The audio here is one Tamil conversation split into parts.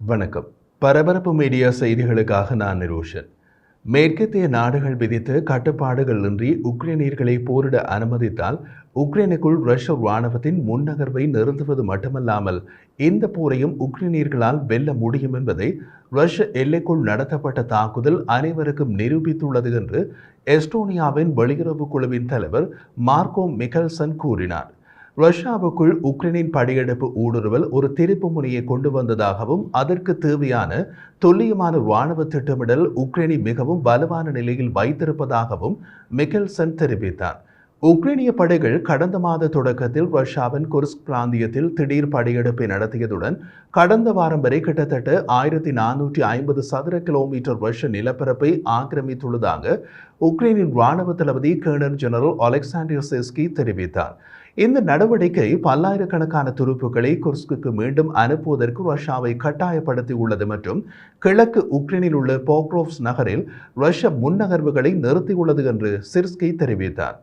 வணக்கம். பரபரப்பு மீடியா செய்திகளுக்காக நான் நிரோஷன். மேற்கத்திய நாடுகள் விதித்த கட்டுப்பாடுகள் இன்றி உக்ரைனியர்களை போரிட அனுமதித்தால் உக்ரைனுக்குள் ரஷ்ய இராணுவத்தின் முன்னகர்வை நிறுத்துவது மட்டுமல்லாமல் இந்த போரையும் உக்ரைனியர்களால் வெல்ல முடியும் என்பதை ரஷ்ய எல்லைக்குள் நடத்தப்பட்ட தாக்குதல் அனைவருக்கும் நிரூபித்துள்ளது என்று எஸ்டோனியாவின் வெளியுறவு குழுவின் தலைவர் மார்க்கோ மிக்கல்சன் கூறினார். ரஷ்யாவுக்குள் உக்ரைனின் படையெடுப்பு ஊடுருவல் ஒரு திருப்பு முனையை கொண்டு வந்ததாகவும் அதற்கு தேவையான துல்லியமான இராணுவ திட்டமிடல் உக்ரைனை மிகவும் வலுவான நிலையில் வைத்திருப்பதாகவும் மிக்கெல்சன் தெரிவித்தார். உக்ரைனிய படைகள் கடந்த மாத தொடக்கத்தில் ரஷ்யாவின் குர்ஸ்க் பிராந்தியத்தில் திடீர் படையெடுப்பை நடத்தியதுடன் கடந்த வாரம் வரை கிட்டத்தட்ட 1450 சதுர கிலோமீட்டர் ரஷ்ய நிலப்பரப்பை ஆக்கிரமித்துள்ளதாக உக்ரைனின் இராணுவ தளபதி கர்னல் ஜெனரல் அலெக்சாண்டர் சிர்ஸ்கி தெரிவித்தார். இந்த நடவடிக்கை பல்லாயிரக்கணக்கான துருப்புக்களை குர்ஸ்க்கு மீண்டும் அனுப்புவதற்கு ரஷ்யாவை கட்டாயப்படுத்தியுள்ளது மற்றும் கிழக்கு உக்ரைனில் உள்ள போக்ரோவ்ஸ் நகரில் ரஷ்ய முன்னகர்வுகளை நிறுத்தியுள்ளது என்று சிர்ஸ்கி தெரிவித்தார்.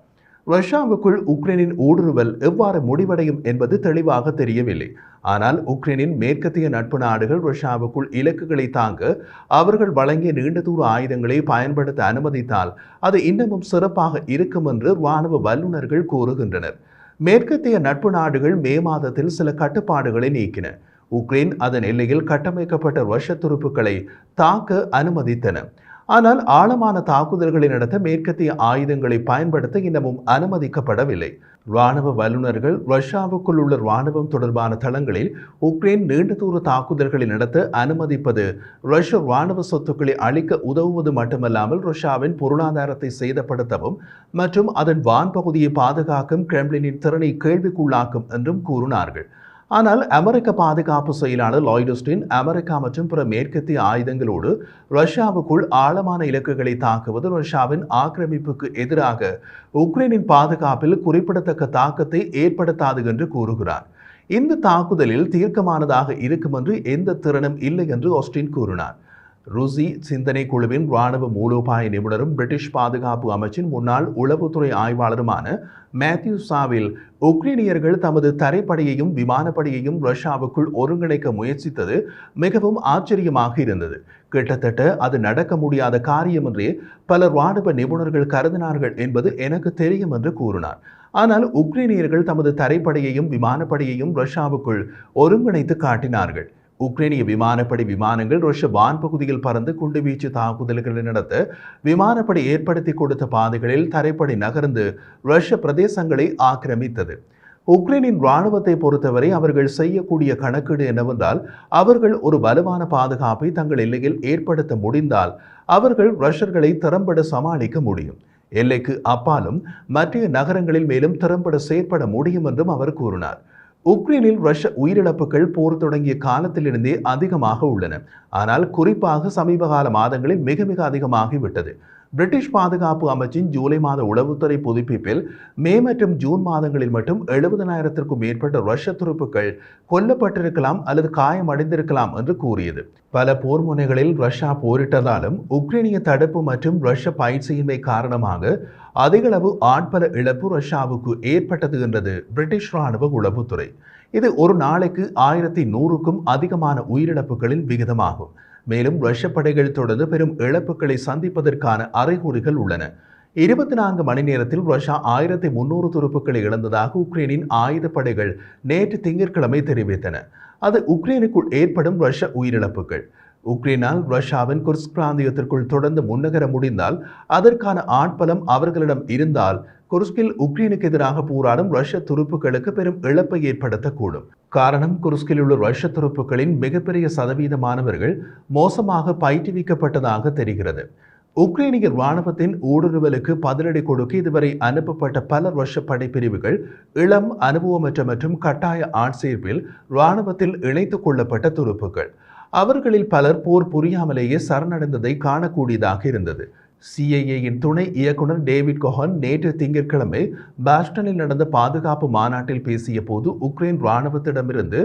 ரஷ்யாவுக்குள் உக்ரைனின் ஊடுருவல் எவ்வாறு முடிவடையும் என்பது தெளிவாக தெரியவில்லை. ஆனால் உக்ரைனின் மேற்கத்திய நட்பு நாடுகள் ரஷ்யாவுக்குள் இலக்குகளை தாங்க அவர்கள் வழங்கிய நீண்ட தூர ஆயுதங்களை பயன்படுத்த அனுமதித்தால் அது இன்னமும் சிறப்பாக இருக்கும் என்று இராணுவ வல்லுநர்கள் கூறுகின்றனர். மேற்கத்திய நட்பு நாடுகள் மே மாதத்தில் சில கட்டுப்பாடுகளை நீக்கின. உக்ரைன் அதன் எல்லையில் கட்டமைக்கப்பட்ட ரஷ்ய துருப்புக்களை தாக்க அனுமதித்தன. ஆனால் ஆழமான தாக்குதல்களை நடத்த மேற்கத்திய ஆயுதங்களை பயன்படுத்த இன்னமும் அனுமதிக்கப்படவில்லை. இராணுவ வல்லுநர்கள் ரஷ்யாவுக்குள் உள்ள இராணுவம் தொடர்பான தளங்களில் உக்ரைன் நீண்ட தூர தாக்குதல்களை நடத்த அனுமதிப்பது ரஷ்ய இராணுவ சொத்துக்களை அழிக்க உதவுவது மட்டுமல்லாமல் ரஷ்யாவின் பொருளாதாரத்தை சேதப்படுத்தவும் மற்றும் அதன் வான்பகுதியை பாதுகாக்கும் கிரெம்ளினின் திறனை கேள்விக்குள்ளாக்கும் என்றும் கூறினார்கள். ஆனால் அமெரிக்க பாதுகாப்பு செயலாளர் லாய்ட் ஆஸ்டின் அமெரிக்கா மற்றும் பிற மேற்கத்திய ஆயுதங்களோடு ரஷ்யாவுக்குள் ஆழமான இலக்குகளை தாக்குவது ரஷ்யாவின் ஆக்கிரமிப்புக்கு எதிராக உக்ரைனின் பாதுகாப்பில் குறிப்பிடத்தக்க தாக்கத்தை ஏற்படுத்தாது என்று கூறுகிறார். இந்த தாக்குதலில் தீர்க்கமானதாக இருக்கும் என்று எந்த திறனும் இல்லை என்று ஆஸ்டின் கூறினார். ருசி சிந்தனை குழுவின் இராணுவ மூலோபாய நிபுணரும் பிரிட்டிஷ் பாதுகாப்பு அமைச்சின் முன்னாள் உளவுத்துறை ஆய்வாளருமான மேத்யூ சாவில் உக்ரைனியர்கள் தமது தரைப்படையையும் விமானப்படையையும் ரஷ்யாவுக்குள் ஒருங்கிணைக்க முயற்சித்தது மிகவும் ஆச்சரியமாக இருந்தது. கிட்டத்தட்ட அது நடக்க முடியாத காரியம் என்றே பல இராணுவ நிபுணர்கள் கருதினார்கள் என்பது எனக்கு தெரியும் என்று கூறினார். ஆனால் உக்ரைனியர்கள் தமது தரைப்படையையும் விமானப்படையையும் ரஷ்யாவுக்குள் ஒருங்கிணைத்து காட்டினார்கள். உக்ரைனிய விமானப்படை விமானங்கள் ரஷ்ய வான்பகுதியில் பறந்து குண்டுவீச்சு தாக்குதல்களை நடத்த விமானப்படை ஏற்படுத்தி கொடுத்த பாதைகளில் தரைப்படை நகர்ந்து ரஷ்ய பிரதேசங்களை ஆக்கிரமித்தது. உக்ரைனின் இராணுவத்தை பொறுத்தவரை அவர்கள் செய்யக்கூடிய கணக்கீடு என்னவென்றால் அவர்கள் ஒரு வலுவான பாதுகாப்பை தங்கள் எல்லையில் ஏற்படுத்த முடிந்தால் அவர்கள் ரஷ்யர்களை திறம்பட சமாளிக்க முடியும். எல்லைக்கு அப்பாலும் மற்ற நகரங்களில் மேலும் திறம்பட செயற்பட முடியும் என்றும் அவர் கூறினார். உக்ரைனில் ரஷ்ய உயிரிழப்புகள் போர் தொடங்கிய காலத்திலிருந்தே அதிகமாக உள்ளன. ஆனால் குறிப்பாக சமீபகால மாதங்களில் மிக மிக அதிகமாகிவிட்டது. பிரிட்டிஷ் பாதுகாப்பு அமைச்சின் ஜூலை மாத உளவுத்துறை புதுப்பிப்பில் மே மற்றும் ஜூன் மாதங்களில் மட்டும் 70,000க்கும் மேற்பட்ட ரஷ்ய துருப்புக்கள் கொல்லப்பட்டிருக்கலாம் அல்லது காயமடைந்திருக்கலாம் என்று கூறியது. பல போர் முனைகளில் ரஷ்யா போரிட்டதாலும் உக்ரைனிய தடுப்பு மற்றும் ரஷ்ய பயிற்சியின்மை காரணமாக அதிகளவு ஆட்பல இழப்பு ரஷ்யாவுக்கு ஏற்பட்டது என்றது பிரிட்டிஷ் இராணுவ உளவுத்துறை. இது ஒரு நாளைக்கு 1100க்கும் அதிகமான உயிரிழப்புகளின் விகிதமாகும். மேலும் ரஷ்ய படைகள் தொடர்ந்து பெரும் இழப்புகளை சந்திப்பதற்கான அறிகுறிகள் உள்ளன. 24 மணி நேரத்தில் ரஷ்யா 1300 துருப்புக்களை இழந்ததாக உக்ரைனின் ஆயுதப்படைகள் நேற்று திங்கட்கிழமை தெரிவித்தன. அது உக்ரைனுக்குள் ஏற்படும் ரஷ்ய உயிரிழப்புகள். உக்ரைனால் ரஷ்யாவின் குர்ஸ்க் பிராந்தியத்திற்குள் தொடர்ந்து முன்னகர முடிந்தால் அதற்கான ஆட்பலம் அவர்களிடம் இருந்தால் குர்ஸ்கில் உக்ரைனுக்கு எதிராக போராடும் ரஷ்ய துருப்புக்களுக்கு பெரும் இழப்பை ஏற்படுத்தக்கூடும். காரணம், குர்ஸ்கில் உள்ள ரஷ்ய துருப்புக்களின் மிகப்பெரிய சதவீதமானவர்கள் மோசமாக பயிற்றுவிக்கப்பட்டதாக தெரிகிறது. உக்ரைனிய இராணுவத்தின் ஊடுருவலுக்கு பதிலடி கொடுக்க இதுவரை அனுப்பப்பட்ட பல ரஷ்ய படைப்பிரிவுகள் இளம் அனுபவமற்ற மற்றும் கட்டாய ஆட்சேர்ப்பில் இராணுவத்தில் இணைத்துக் கொள்ளப்பட்ட துருப்புக்கள். அவர்களில் பலர் போர் புரியாமலேயே சரணடைந்ததை காணக்கூடியதாக இருந்தது. சிஐஏயின் துணை இயக்குனர் டேவிட் கொஹன் நேற்று திங்கட்கிழமை பாஸ்டனில் நடந்த பாதுகாப்பு மாநாட்டில் பேசிய போது உக்ரைன் இராணுவத்திடமிருந்து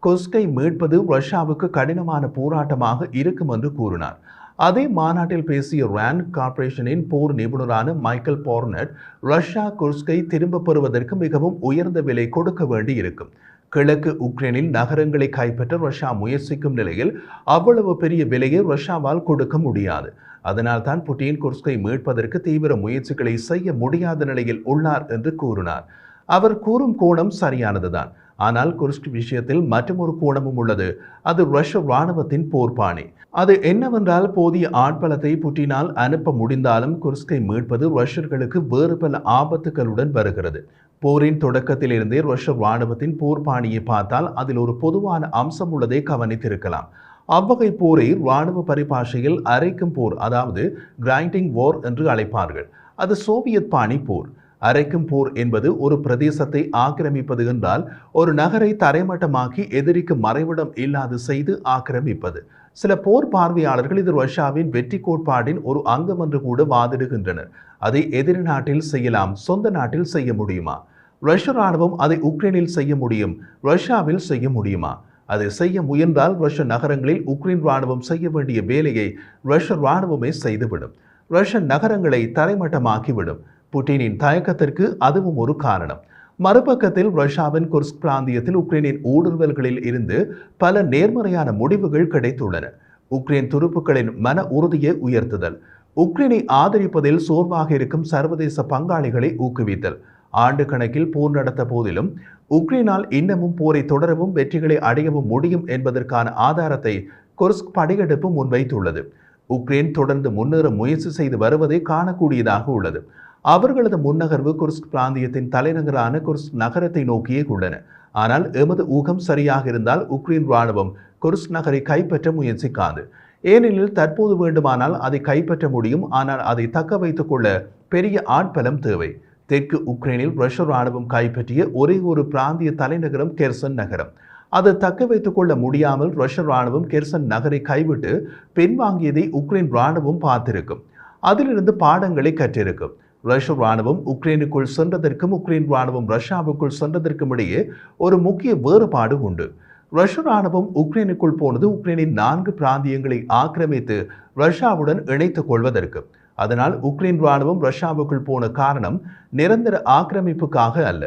குர்ஸ்கை மீட்பது ரஷ்யாவுக்கு கடினமான போராட்டமாக இருக்கும் என்று கூறினார். அதே மாநாட்டில் பேசிய ராண்ட் கார்ப்பரேஷனின் போர் நிபுணரான மைக்கேல் போர்னட் ரஷ்யா குர்ஸ்கை திரும்பப் பெறுவதற்கு மிகவும் உயர்ந்த விலை கொடுக்க வேண்டி இருக்கும். கிழக்கு உக்ரைனில் நகரங்களை கைப்பற்ற ரஷ்யா முயற்சிக்கும் நிலையில் அவ்வளவு பெரிய விலையை ரஷ்யாவால் கொடுக்க முடியாது. அதனால் தான் புட்டின் குர்ஸ்கை மீட்பதற்கு தீவிர முயற்சிகளை செய்ய முடியாத நிலையில் உள்ளார் என்று கூறினார். அவர் கூறும் கோணம் சரியானதுதான். ஆனால் குர்ஸ்க் விஷயத்தில் மற்றொரு கோணமும் உள்ளது. அது ரஷ்ய இராணுவத்தின் போர்ப்பாணி. அது என்னவென்றால், போதிய ஆட்பலத்தை புட்டினால் அனுப்ப முடிந்தாலும் குர்ஸ்கை மீட்பது ரஷ்யர்களுக்கு வேறு பல ஆபத்துகளுடன் வருகிறது. போரின் தொடக்கத்திலிருந்தே ரஷ்ய இராணுவத்தின் போர்ப்பாணியை பார்த்தால் அதில் ஒரு பொதுவான அம்சம் உள்ளதை கவனித்திருக்கலாம். அவ்வகை போரை இராணுவ பரிபாஷையில் அரைக்கும் போர், அதாவது கிரைண்டிங் வார் என்று அழைப்பார்கள். அது சோவியத் பாணி போர். அரைக்கும் போர் என்பது ஒரு பிரதேசத்தை ஆக்கிரமிப்பது என்றால் ஒரு நகரை தரைமட்டமாக்கி எதிரிக்கு மறைவிடம் இல்லாது செய்து ஆக்கிரமிப்பது. சில போர் பார்வையாளர்கள் இது ரஷ்யாவின் வெற்றி கோட்பாடின் ஒரு அங்கம் என்று கூட வாதிடுகின்றனர். அதை எதிரி நாட்டில் செய்யலாம், சொந்த நாட்டில் செய்ய முடியுமா? ரஷ்ய ராணுவம் அதை உக்ரைனில் செய்ய முடியும், ரஷ்யாவில் செய்ய முடியுமா? அதை செய்ய முயன்றால் ரஷ்ய நகரங்களில் உக்ரைன் ராணுவம் செய்ய வேண்டிய வேலையை ரஷ்ய ராணுவமே செய்துவிடும். ரஷ்ய நகரங்களை தரைமட்டமாக்கிவிடும். புட்டினின் தயக்கத்திற்கு அதுவும் ஒரு காரணம். மறுபக்கத்தில் ரஷ்யாவின் குர்ஸ்க் பிராந்தியத்தில் உக்ரைனின் ஊடுருவல்களில் இருந்து பல நேர்மறையான முடிவுகள் கிடைத்துள்ளன. உக்ரைன் துருப்புக்களின் மன உறுதியை உயர்த்துதல், உக்ரைனை ஆதரிப்பதில் சோர்வாக இருக்கும் சர்வதேச பங்காளிகளை ஊக்குவித்தல். ஆண்டு கணக்கில் போர் நடத்த போதிலும் உக்ரைனால் இன்னமும் போரை தொடரவும் வெற்றிகளை அடையவும் முடியும் என்பதற்கான ஆதாரத்தை குர்ஸ்க் படையெடுப்பு முன்வைத்துள்ளது. உக்ரைன் தொடர்ந்து முன்னேற முயற்சி செய்து வருவதை காணக்கூடியதாக உள்ளது. அவர்களது முன்னகர்வு குர்ஸ்க் பிராந்தியத்தின் தலைநகரான குர்ஸ்க் நகரத்தை நோக்கியே உள்ளன. ஆனால் எமது ஊகம் சரியாக இருந்தால் உக்ரைன் ராணுவம் குர்ஸ்க் நகரை கைப்பற்ற முயற்சிக்காது. ஏனெனில் தற்போது வேண்டுமானால் அதை கைப்பற்ற முடியும், ஆனால் அதை தக்க வைத்துக் கொள்ள பெரிய ஆட்பலம் தேவை. தெற்கு உக்ரைனில் ரஷ்ய ராணுவம் கைப்பற்றிய ஒரே ஒரு பிராந்திய தலைநகரம் கெர்சன் நகரம். அதை தக்க வைத்துக் கொள்ள முடியாமல் ரஷ்ய ராணுவம் கெர்சன் நகரை கைவிட்டு பின்வாங்கியதை உக்ரைன் ராணுவம் பார்த்திருக்கும். அதிலிருந்து பாடங்களை கற்றிருக்கும். ரஷ்ய ராணுவம் உக்ரைனுக்குள் சென்றதற்கும் உக்ரைன் ராணுவம் ரஷ்யாவுக்குள் சென்றதற்கும் இடையே ஒரு முக்கிய வேறுபாடு உண்டு. ரஷ்ய ராணுவம் உக்ரைனுக்குள் போனது உக்ரைனின் 4 பிராந்தியங்களை ஆக்கிரமித்து ரஷ்யாவுடன் இணைத்துக் கொள்வதற்கு. அதனால் உக்ரைன் ராணுவம் ரஷ்யாவுக்குள் போன காரணம் நிரந்தர ஆக்கிரமிப்புக்காக அல்ல,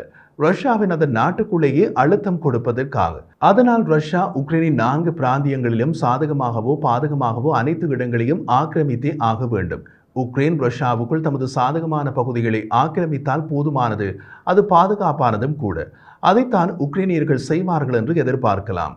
ரஷ்யாவின் அதன் நாட்டுக்குள்ளேயே அழுத்தம் கொடுப்பதற்காக. அதனால் ரஷ்யா உக்ரைனின் 4 பிராந்தியங்களிலும் சாதகமாகவோ பாதகமாகவோ அனைத்து இடங்களையும் ஆக்கிரமித்தே ஆக வேண்டும். உக்ரைன் ரஷ்யாவுக்குள் தமது சாதகமான பகுதிகளை ஆக்கிரமித்தால் போதுமானது, அது பாதுகாப்பானதும் கூட. அதைத்தான் உக்ரைனியர்கள் செய்வார்கள் என்று எதிர்பார்க்கலாம்.